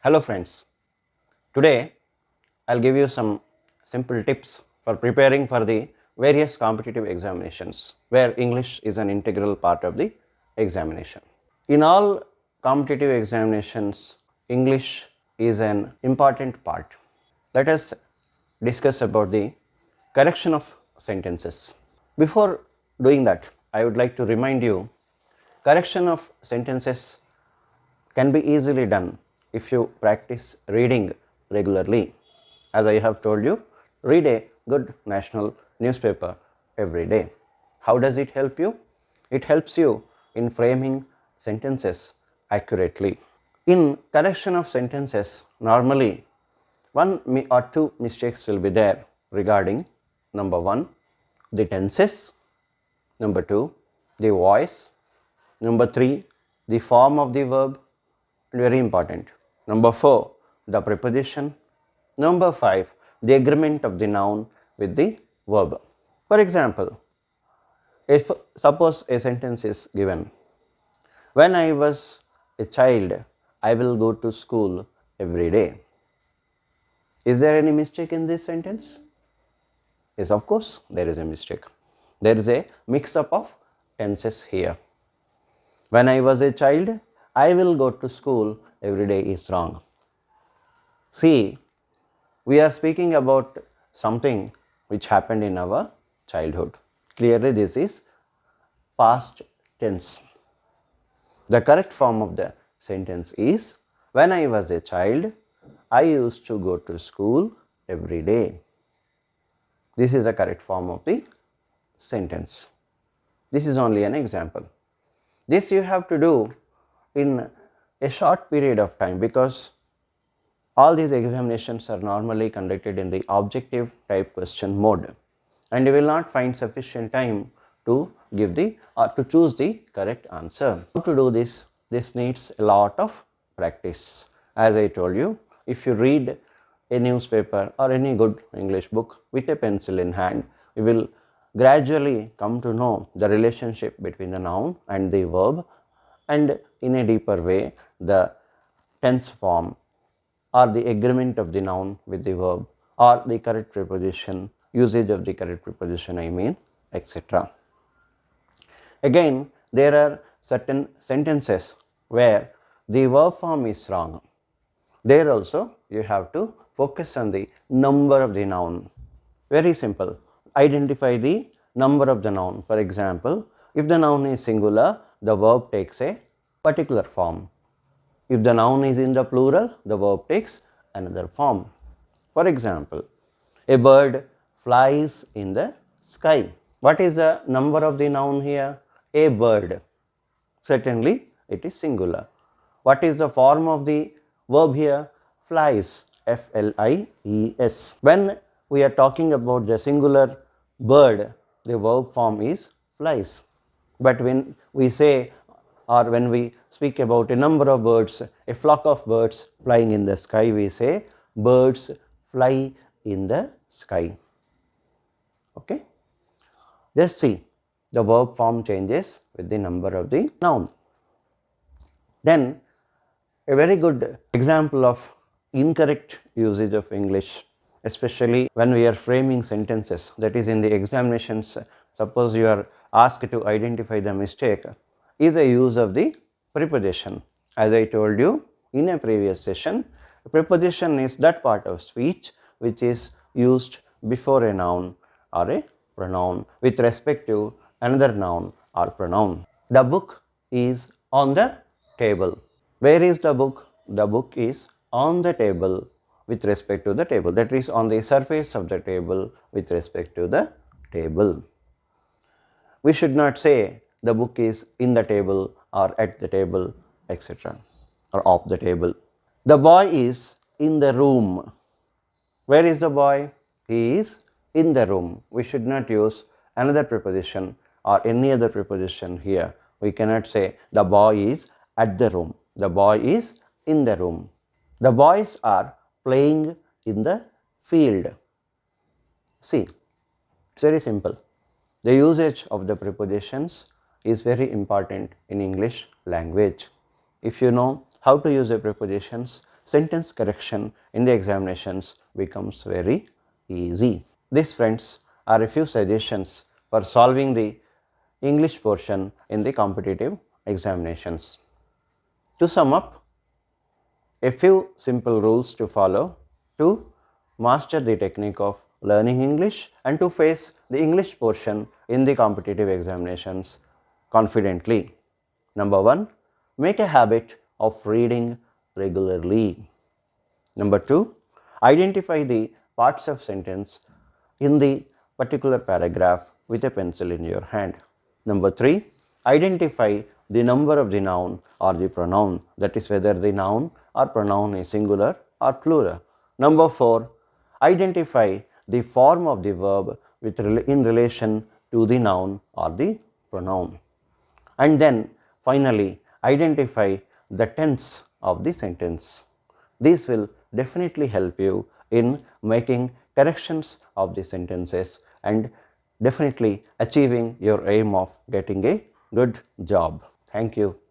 Hello friends, today I'll give you some simple tips for preparing for the various competitive examinations where English is an integral part of the examination. In all competitive examinations, English is an important part. Let us discuss about the correction of sentences. Before doing that, I would like to remind you correction of sentences can be easily done if you practice reading regularly. As I have told you, read a good national newspaper every day. How does it help you? It helps you in framing sentences accurately. In correction of sentences, normally one or two mistakes will be there regarding number one, the tenses, number two, the voice, number three, the form of the verb, very important. Number four, the preposition. Number five, the agreement of the noun with the verb. For example, if suppose a sentence is given, when I was a child, I will go to school every day. Is there any mistake in this sentence? Yes, of course, there is a mistake. There is a mix up of tenses here. When I was a child, I will go to school every day is wrong. See, we are speaking about something which happened in our childhood. Clearly, this is past tense. The correct form of the sentence is, when I was a child, I used to go to school every day. This is the correct form of the sentence. This is only an example. This you have to do in a short period of time, because all these examinations are normally conducted in the objective type question mode, and you will not find sufficient time to give the or to choose the correct answer. How to do this? This needs a lot of practice. As I told you, if you read a newspaper or any good English book with a pencil in hand, you will gradually come to know the relationship between the noun and the verb, and in a deeper way the tense form or the agreement of the noun with the verb or the correct preposition, usage of the correct preposition I mean, etc. Again, there are certain sentences where the verb form is wrong. There also you have to focus on the number of the noun. Very simple. Identify the number of the noun. For example, if the noun is singular, the verb takes a particular form. If the noun is in the plural, the verb takes another form. For example, a bird flies in the sky. What is the number of the noun here? A bird. Certainly, it is singular. What is the form of the verb here? Flies. F-L-I-E-S. When we are talking about the singular bird, the verb form is flies. But when we say, or when we speak about a number of birds, a flock of birds flying in the sky, we say birds fly in the sky. Okay? Just see, the verb form changes with the number of the noun. Then a very good example of incorrect usage of English, especially when we are framing sentences, that is in the examinations, suppose you are asked to identify the mistake, is the use of the preposition. As I told you in a previous session, preposition is that part of speech which is used before a noun or a pronoun with respect to another noun or pronoun. The book is on the table. Where is the book? The book is on the table with respect to the table, that is on the surface of the table with respect to the table. We should not say the book is in the table or at the table, etc., or off the table. The boy is in the room. Where is the boy? He is in the room. We should not use another preposition or any other preposition here. We cannot say the boy is at the room. The boy is in the room. The boys are playing in the field. See, it's very simple. The usage of the prepositions is very important in English language. If you know how to use the prepositions, sentence correction in the examinations becomes very easy. These, friends, are a few suggestions for solving the English portion in the competitive examinations. To sum up, a few simple rules to follow to master the technique of learning English and to face the English portion in the competitive examinations confidently. Number 1, make a habit of reading regularly. Number 2, identify the parts of sentence in the particular paragraph with a pencil in your hand. Number 3, identify the number of the noun or the pronoun, that is whether the noun or pronoun is singular or plural. Number 4, identify the form of the verb in relation to the noun or the pronoun. And then finally identify the tense of the sentence. These will definitely help you in making corrections of the sentences and definitely achieving your aim of getting a good job. Thank you.